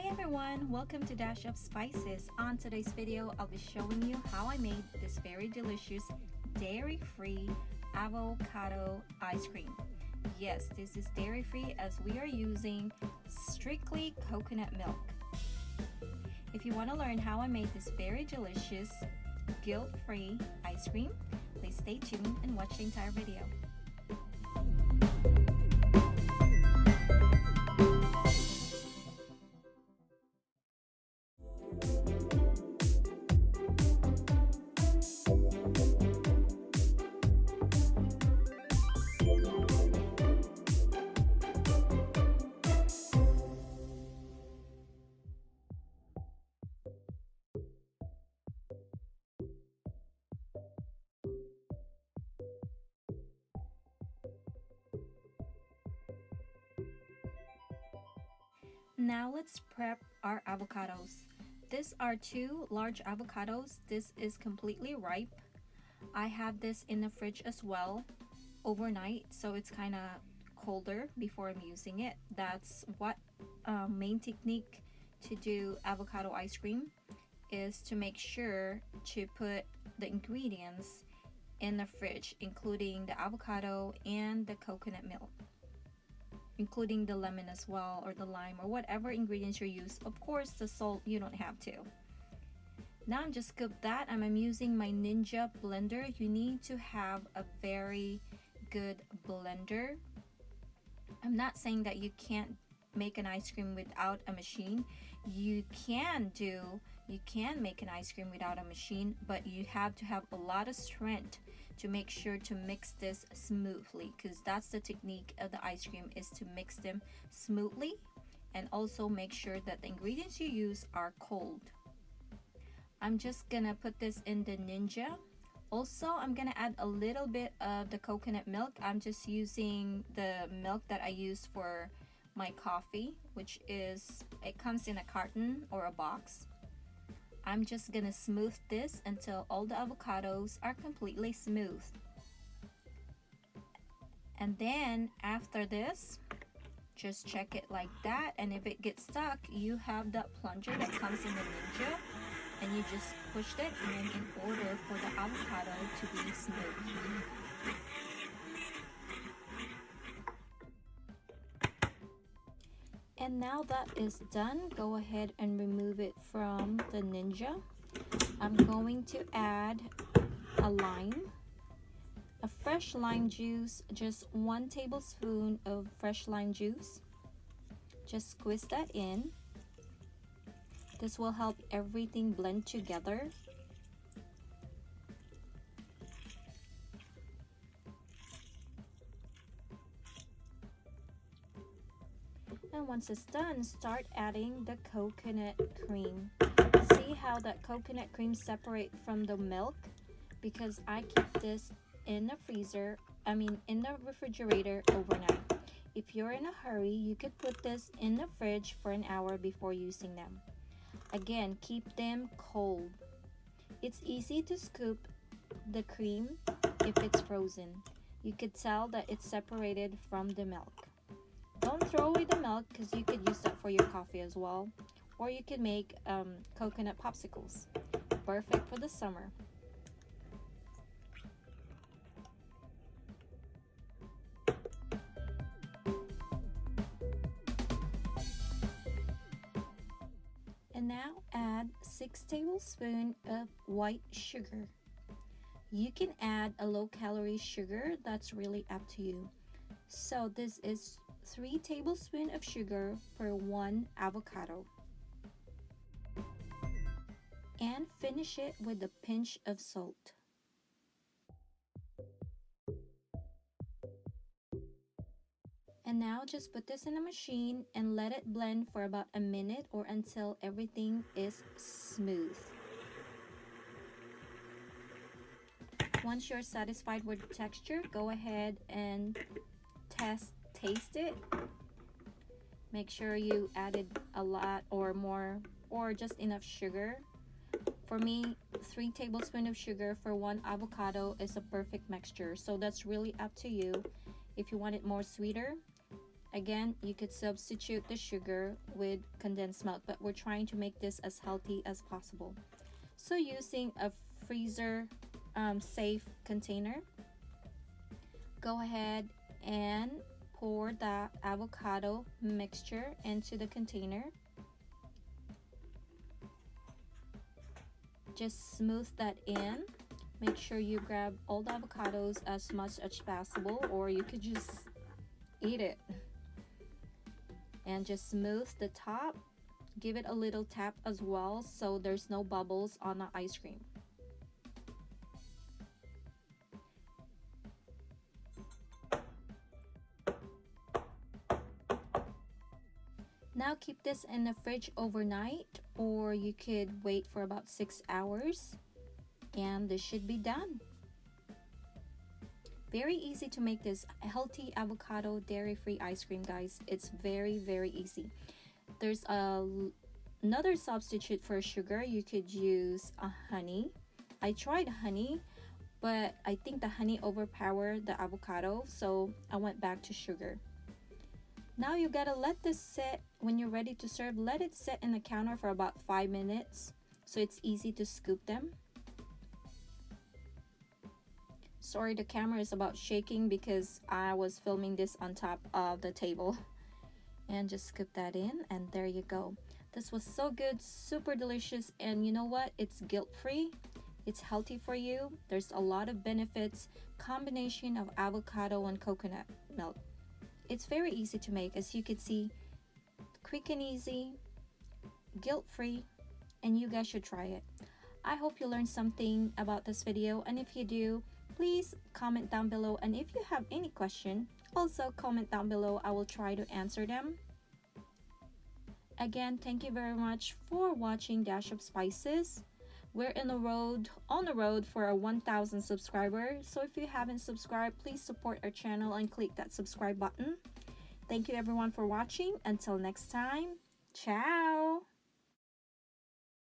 everyone, welcome to Dash of Spices. On today's video, I'll be showing you how I made this very delicious dairy-free avocado ice cream. Yes, this is dairy-free as we are using strictly coconut milk. If you want to learn how I made this very delicious guilt-free ice cream, please stay tuned and watch the entire video. Now let's prep our avocados. These are 2 large avocados. This is completely ripe. I have this in the fridge as well overnight, so it's kind of colder before I'm using it. That's what main technique to do avocado ice cream is to make sure to put the ingredients in the fridge, including the avocado and the coconut milk, including the lemon as well, or the lime, or whatever ingredients you use. Of course, the salt you don't have to. Now I'm just scoop that, and I'm using my Ninja blender. You need to have a very good blender. I'm not saying that you can't make an ice cream without a machine. You can make an ice cream without a machine, but you have to have a lot of strength to make sure to mix this smoothly, because that's the technique of the ice cream, is to mix them smoothly and also make sure that the ingredients you use are cold. I'm just gonna put this in the Ninja. Also, I'm gonna add a little bit of the coconut milk. I'm just using the milk that I use for my coffee, which is, it comes in a carton or a box. I'm just gonna smooth this until all the avocados are completely smooth. And then after this, just check it like that, and if it gets stuck, you have that plunger that comes in the Ninja, and you just push it in order for the avocado to be smooth. And now that is done, go ahead and remove it from the Ninja. I'm going to add a lime, a fresh lime juice, just 1 tablespoon of fresh lime juice. Just squeeze that in. This will help everything blend together. And once it's done, start adding the coconut cream. See how that coconut cream separate from the milk? Because I keep this in the freezer, in the refrigerator overnight. If you're in a hurry, you could put this in the fridge for an hour before using them. Again, keep them cold. It's easy to scoop the cream if it's frozen. You could tell that it's separated from the milk. Don't throw away the milk, because you could use that for your coffee as well. Or you could make coconut popsicles. Perfect for the summer. And now add 6 tablespoons of white sugar. You can add a low-calorie sugar, that's really up to you. So this is 3 tablespoons of sugar per 1 avocado. And finish it with a pinch of salt. And now just put this in a machine and let it blend for about a minute or until everything is smooth. Once you're satisfied with the texture, go ahead and taste it. Make sure you added a lot or more, or just enough sugar. For me, 3 tablespoons of sugar for 1 avocado is a perfect mixture, so that's really up to you. If you want it more sweeter, Again, you could substitute the sugar with condensed milk, but we're trying to make this as healthy as possible. So using a freezer safe container, go ahead and pour the avocado mixture into the container. Just smooth that in. Make sure you grab all the avocados as much as possible, or you could just eat it. And just smooth the top. Give it a little tap as well so there's no bubbles on the ice cream. Now keep this in the fridge overnight, or you could wait for about 6 hours and this should be done. Very easy to make this healthy avocado dairy-free ice cream, guys. It's very, very easy. There's another substitute for sugar. You could use honey. I tried honey, but I think the honey overpowered the avocado, so I went back to sugar. Now you gotta let this sit. When you're ready to serve, let it sit in the counter for about 5 minutes so it's easy to scoop them. Sorry, the camera is about shaking because I was filming this on top of the table. And just scoop that in, and there you go. This was so good, super delicious, and you know what? It's guilt-free. It's healthy for you. There's a lot of benefits. Combination of avocado and coconut milk. It's very easy to make, as you can see. Quick and easy, guilt-free, and you guys should try it. I hope you learned something about this video, and if you do, please comment down below, and if you have any question, also comment down below. I will try to answer them. Again, thank you very much for watching Dash of Spices. We're on the road for a 1,000 subscribers. So if you haven't subscribed, please support our channel and click that subscribe button. Thank you everyone for watching. Until next time, ciao!